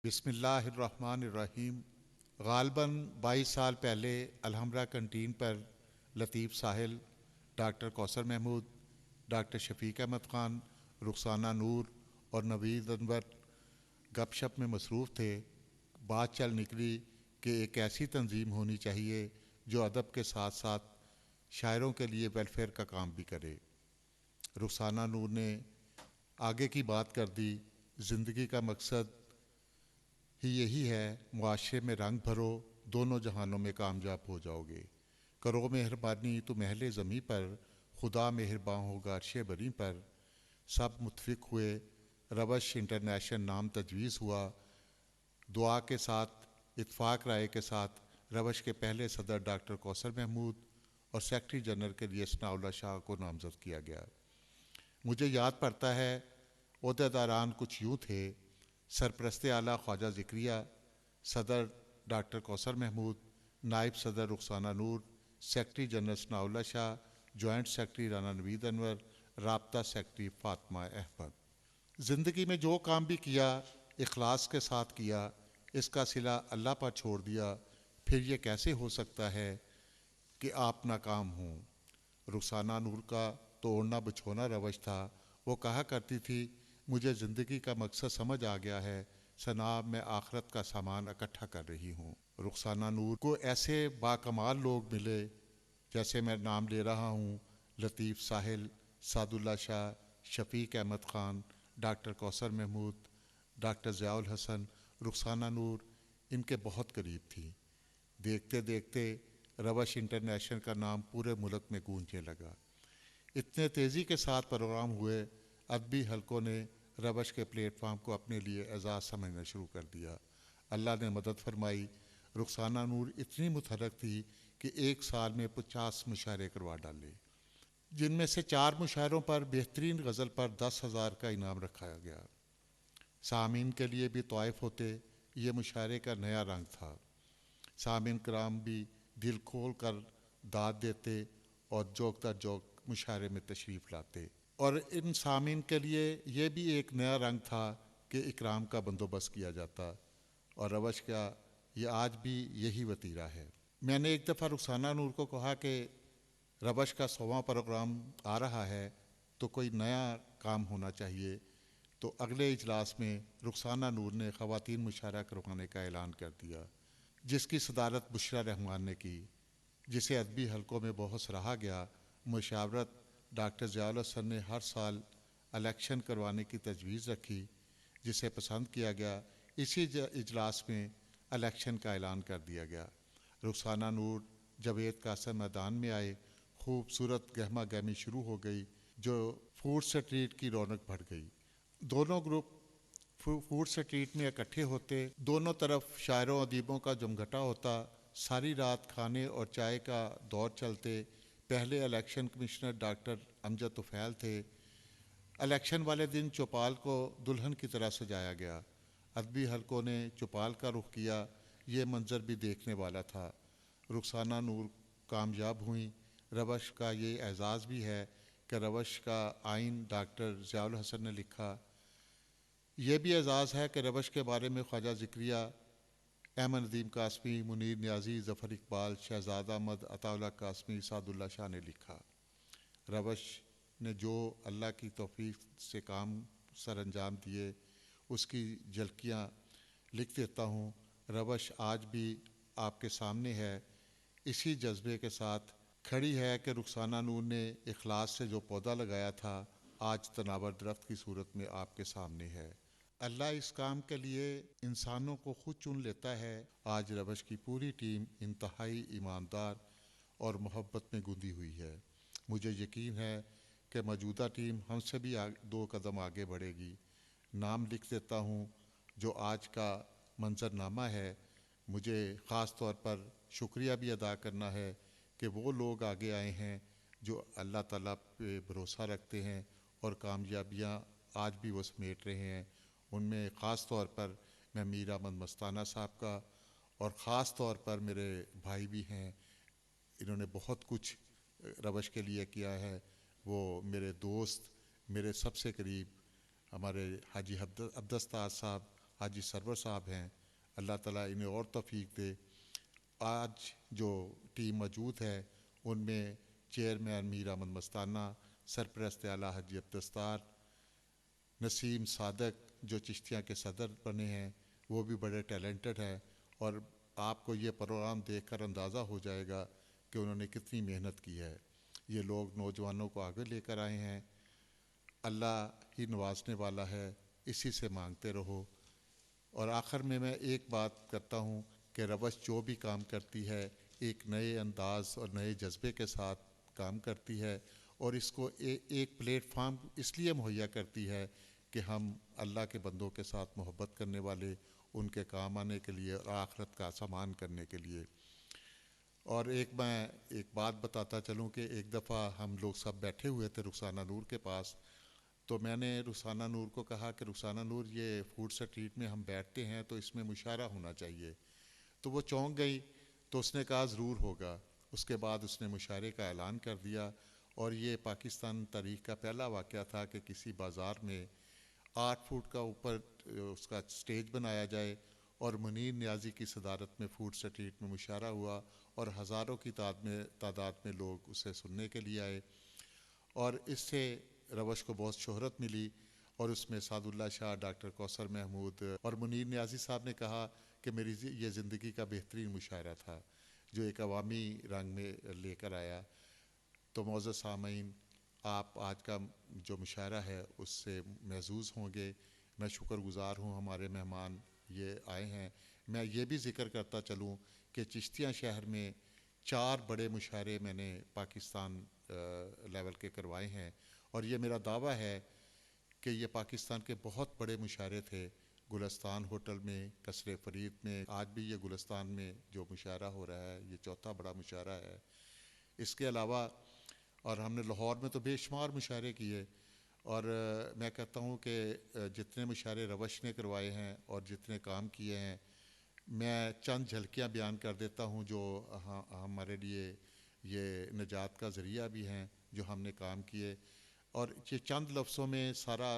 بسم اللہ الرحمن الرحیم۔ غالباً 22 سال پہلے الحمرا کنٹین پر لطیف ساحل، ڈاکٹر کوثر محمود، ڈاکٹر شفیق احمد خان، رخسانہ نور اور نوید انور گپ شپ میں مصروف تھے۔ بات چل نکلی کہ ایک ایسی تنظیم ہونی چاہیے جو ادب کے ساتھ ساتھ شاعروں کے لیے ویلفیئر کا کام بھی کرے۔ رخسانہ نور نے آگے کی بات کر دی، زندگی کا مقصد ہی یہی ہے، معاشرے میں رنگ بھرو، دونوں جہانوں میں کامیاب ہو جاؤ گے۔ کرو مہربانی تو محل زمیں پر، خدا مہرباں ہوگا عرش بری پر۔ سب متفق ہوئے، روش انٹرنیشنل نام تجویز ہوا۔ دعا کے ساتھ، اتفاق رائے کے ساتھ روش کے پہلے صدر ڈاکٹر کوثر محمود اور سیکرٹری جنرل کے لیے ثناء اللہ شاہ کو نامزد کیا گیا۔ مجھے یاد پڑتا ہے عہدیداران کچھ یوں تھے: سرپرست اعلیٰ خواجہ ذکریہ، صدر ڈاکٹر کوثر محمود، نائب صدر رخسانہ نور، سیکرٹری جنرل ثناء اللہ شاہ، جوائنٹ سیکرٹری رانا نوید انور، رابطہ سیکرٹری فاطمہ احمد۔ زندگی میں جو کام بھی کیا اخلاص کے ساتھ کیا، اس کا صلہ اللہ پر چھوڑ دیا، پھر یہ کیسے ہو سکتا ہے کہ آپ ناکام ہوں؟ رخسانہ نور کا تو اوڑھنا بچھونا روش تھا۔ وہ کہا کرتی تھی، مجھے زندگی کا مقصد سمجھ آ گیا ہے، سناب میں آخرت کا سامان اکٹھا کر رہی ہوں۔ رخسانہ نور کو ایسے باکمال لوگ ملے، جیسے میں نام لے رہا ہوں: لطیف ساحل، سعد اللہ شاہ، شفیق احمد خان، ڈاکٹر کوثر محمود، ڈاکٹر ضیاء الحسن۔ رخسانہ نور ان کے بہت قریب تھی۔ دیکھتے دیکھتے روش انٹرنیشنل کا نام پورے ملک میں گونجنے لگا۔ اتنے تیزی کے ساتھ پروگرام ہوئے، ادبی حلقوں نے روش کے پلیٹ فارم کو اپنے لیے اعزاز سمجھنا شروع کر دیا۔ اللہ نے مدد فرمائی۔ رخسانہ نور اتنی متحرک تھی کہ ایک سال میں 50 مشاعرے کروا ڈالے، جن میں سے 4 مشاعروں پر بہترین غزل پر 10,000 کا انعام رکھا گیا۔ سامعین کے لیے بھی طوائف ہوتے، یہ مشاعرے کا نیا رنگ تھا۔ سامعین کرام بھی دل کھول کر داد دیتے اور جوک در جوک مشاعرے میں تشریف لاتے، اور ان سامعین کے لیے یہ بھی ایک نیا رنگ تھا کہ اکرام کا بندوبست کیا جاتا، اور روش کا یہ آج بھی یہی وتیرہ ہے۔ میں نے ایک دفعہ رخسانہ نور کو کہا کہ روش کا 100واں پروگرام آ رہا ہے تو کوئی نیا کام ہونا چاہیے، تو اگلے اجلاس میں رخسانہ نور نے خواتین مشاعرہ کروانے کا اعلان کر دیا، جس کی صدارت بشریٰ رحمان نے کی، جسے ادبی حلقوں میں بہت سراہا گیا۔ مشاورت ڈاکٹر ضیاء الحسن نے ہر سال الیکشن کروانے کی تجویز رکھی، جسے پسند کیا گیا۔ اسی اجلاس میں الیکشن کا اعلان کر دیا گیا۔ رخسانہ نور جاوید قاسم میدان میں آئے، خوبصورت گہما گہمی شروع ہو گئی، جو فوڈ سٹریٹ کی رونق بڑھ گئی۔ دونوں گروپ فوڈ سٹریٹ میں اکٹھے ہوتے، دونوں طرف شاعروں ادیبوں کا جمگھٹا ہوتا، ساری رات کھانے اور چائے کا دور چلتے۔ پہلے الیکشن کمشنر ڈاکٹر امجد طفیل تھے۔ الیکشن والے دن چوپال کو دلہن کی طرح سجایا گیا۔ ادبی حلقوں نے چوپال کا رخ کیا، یہ منظر بھی دیکھنے والا تھا۔ رخسانہ نور کامیاب ہوئیں۔ روش کا یہ اعزاز بھی ہے کہ روش کا آئین ڈاکٹر ضیاء الحسن نے لکھا۔ یہ بھی اعزاز ہے کہ روش کے بارے میں خواجہ ذکریہ، احمد ندیم قاسمی، منیر نیازی، ظفر اقبال، شہزاد احمد، عطا اللہ قاسمی، سعد اللہ شاہ نے لکھا۔ روش نے جو اللہ کی توفیق سے کام سر انجام دیے، اس کی جھلکیاں لکھ دیتا ہوں۔ روش آج بھی آپ کے سامنے ہے، اسی جذبے کے ساتھ کھڑی ہے کہ رخسانہ نور نے اخلاص سے جو پودا لگایا تھا، آج تناور درخت کی صورت میں آپ کے سامنے ہے۔ اللہ اس کام کے لیے انسانوں کو خود چن لیتا ہے۔ آج روش کی پوری ٹیم انتہائی ایماندار اور محبت میں گندی ہوئی ہے۔ مجھے یقین ہے کہ موجودہ ٹیم ہم سے بھی 2 قدم آگے بڑھے گی۔ نام لکھ دیتا ہوں جو آج کا منظرنامہ ہے۔ مجھے خاص طور پر شکریہ بھی ادا کرنا ہے کہ وہ لوگ آگے آئے ہیں جو اللہ تعالیٰ پہ بھروسہ رکھتے ہیں اور کامیابیاں آج بھی وہ سمیٹ رہے ہیں۔ ان میں خاص طور پر میں میر احمد مستانہ صاحب کا، اور خاص طور پر میرے بھائی بھی ہیں، انہوں نے بہت کچھ روش کے لیے کیا ہے۔ وہ میرے دوست، میرے سب سے قریب ہمارے حاجی عبدالستار صاحب حاجی سرور صاحب ہیں، اللہ تعالیٰ انہیں اور توفیق دے۔ آج جو ٹیم موجود ہے ان میں چیئرمین میر احمد مستانہ، سرپرست اعلیٰ حاجی عبدالستار، نسیم صادق جو چشتیاں کے صدر بنے ہیں، وہ بھی بڑے ٹیلنٹڈ ہیں، اور آپ کو یہ پروگرام دیکھ کر اندازہ ہو جائے گا کہ انہوں نے کتنی محنت کی ہے۔ یہ لوگ نوجوانوں کو آگے لے کر آئے ہیں، اللہ ہی نوازنے والا ہے، اسی سے مانگتے رہو۔ اور آخر میں ایک بات کرتا ہوں کہ روش جو بھی کام کرتی ہے ایک نئے انداز اور نئے جذبے کے ساتھ کام کرتی ہے، اور اس کو ایک پلیٹ فارم اس لیے مہیا کرتی ہے کہ ہم اللہ کے بندوں کے ساتھ محبت کرنے والے ان کے کام آنے کے لیے اور آخرت کا سامان کرنے کے لیے۔ اور میں ایک بات بتاتا چلوں کہ ایک دفعہ ہم لوگ سب بیٹھے ہوئے تھے رخسانہ نور کے پاس، تو میں نے رخسانہ نور کو کہا کہ رخسانہ نور، یہ فوڈ اسٹریٹ میں ہم بیٹھتے ہیں تو اس میں مشاعرہ ہونا چاہیے۔ تو وہ چونک گئی، تو اس نے کہا ضرور ہوگا۔ اس کے بعد اس نے مشاعرے کا اعلان کر دیا، اور یہ پاکستان تاریخ کا پہلا واقعہ تھا کہ کسی بازار میں 8 فٹ کا اوپر اس کا سٹیج بنایا جائے، اور منیر نیازی کی صدارت میں فوڈ اسٹریٹ میں مشاعرہ ہوا، اور ہزاروں کی تعداد میں لوگ اسے سننے کے لیے آئے، اور اس سے روش کو بہت شہرت ملی۔ اور اس میں سعد اللہ شاہ، ڈاکٹر کوثر محمود اور منیر نیازی صاحب نے کہا کہ میری یہ زندگی کا بہترین مشاعرہ تھا جو ایک عوامی رنگ میں لے کر آیا۔ تو معزز سامعین، آپ آج کا جو مشاعرہ ہے اس سے محظوظ ہوں گے۔ میں شکر گزار ہوں، ہمارے مہمان یہ آئے ہیں۔ میں یہ بھی ذکر کرتا چلوں کہ چشتیاں شہر میں 4 بڑے مشاعرے میں نے پاکستان لیول کے کروائے ہیں، اور یہ میرا دعویٰ ہے کہ یہ پاکستان کے بہت بڑے مشاعرے تھے۔ گلستان ہوٹل میں، قصر فرید میں، آج بھی یہ گلستان میں جو مشاعرہ ہو رہا ہے یہ 4تھا بڑا مشاعرہ ہے۔ اس کے علاوہ اور ہم نے لاہور میں تو بے شمار مشاعرے کیے، اور میں کہتا ہوں کہ جتنے مشاعرے روش نے کروائے ہیں اور جتنے کام کیے ہیں، میں چند جھلکیاں بیان کر دیتا ہوں جو ہمارے لیے یہ نجات کا ذریعہ بھی ہیں جو ہم نے کام کیے، اور یہ چند لفظوں میں سارا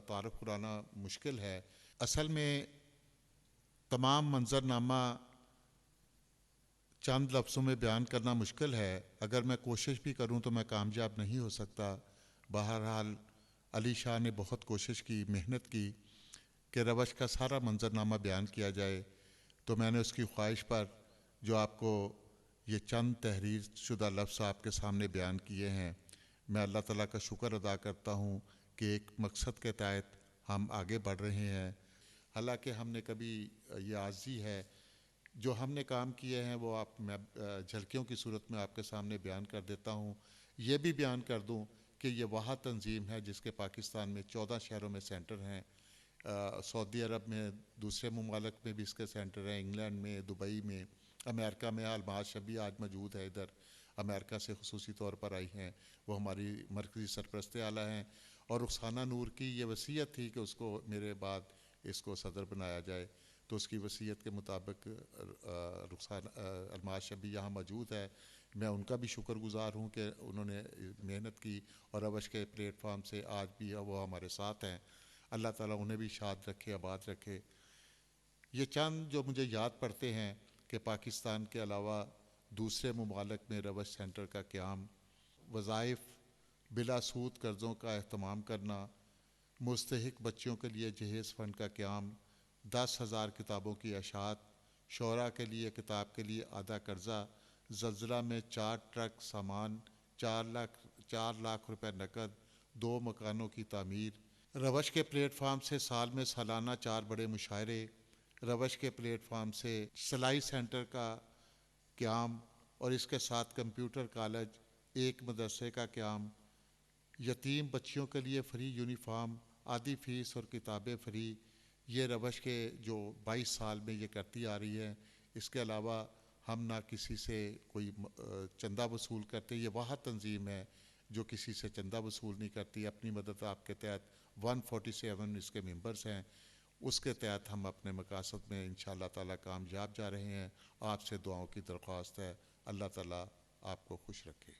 تعارف کرانا مشکل ہے۔ اصل میں تمام منظرنامہ چند لفظوں میں بیان کرنا مشکل ہے، اگر میں کوشش بھی کروں تو میں کامیاب نہیں ہو سکتا۔ بہرحال علی شاہ نے بہت کوشش کی، محنت کی کہ روش کا سارا منظرنامہ بیان کیا جائے، تو میں نے اس کی خواہش پر جو آپ کو یہ چند تحریر شدہ لفظ آپ کے سامنے بیان کیے ہیں، میں اللہ تعالیٰ کا شکر ادا کرتا ہوں کہ ایک مقصد کے تحت ہم آگے بڑھ رہے ہیں۔ حالانکہ ہم نے کبھی یہ عاجزی ہے، جو ہم نے کام کیے ہیں وہ میں جھلکیوں کی صورت میں آپ کے سامنے بیان کر دیتا ہوں۔ یہ بھی بیان کر دوں کہ یہ وہ تنظیم ہے جس کے پاکستان میں 14 شہروں میں سینٹر ہیں، سعودی عرب میں، دوسرے ممالک میں بھی اس کے سینٹر ہیں، انگلینڈ میں، دبئی میں، امریکہ میں۔ الماس شبی آج موجود ہے ادھر، امریکہ سے خصوصی طور پر آئی ہیں، وہ ہماری مرکزی سرپرست اعلیٰ ہیں۔ اور رخسانہ نور کی یہ وصیت تھی کہ اس کو میرے بعد اس کو صدر بنایا جائے، تو اس کی وصیت کے مطابق الماس شبی یہاں موجود ہے۔ میں ان کا بھی شکر گزار ہوں کہ انہوں نے محنت کی، اور روش کے پلیٹ فارم سے آج بھی وہ ہمارے ساتھ ہیں۔ اللہ تعالیٰ انہیں بھی شاد رکھے، آباد رکھے۔ یہ چند جو مجھے یاد پڑتے ہیں کہ پاکستان کے علاوہ دوسرے ممالک میں روش سینٹر کا قیام، وظائف، بلا سود قرضوں کا اہتمام کرنا، مستحق بچوں کے لیے جہیز فنڈ کا قیام، 10,000 کتابوں کی اشاعت، شعراء کے لیے کتاب کے لیے آدھا قرضہ، زلزلہ میں 4 ٹرک سامان، 4 لاکھ روپے نقد، 2 مکانوں کی تعمیر۔ روش کے پلیٹ فارم سے سال میں سالانہ 4 بڑے مشاعرے، روش کے پلیٹ فارم سے سلائی سینٹر کا قیام، اور اس کے ساتھ کمپیوٹر کالج، 1 مدرسے کا قیام، یتیم بچیوں کے لیے فری یونیفارم، آدھی فیس اور کتابیں فری۔ یہ روش کے جو 22 سال میں یہ کرتی آ رہی ہے۔ اس کے علاوہ ہم نہ کسی سے کوئی چندہ وصول کرتے، یہ وہ تنظیم ہے جو کسی سے چندہ وصول نہیں کرتی۔ اپنی مدد آپ کے تحت 147 اس کے ممبرز ہیں، اس کے تحت ہم اپنے مقاصد میں انشاءاللہ تعالیٰ کامیاب جا رہے ہیں۔ آپ سے دعاؤں کی درخواست ہے، اللہ تعالیٰ آپ کو خوش رکھے۔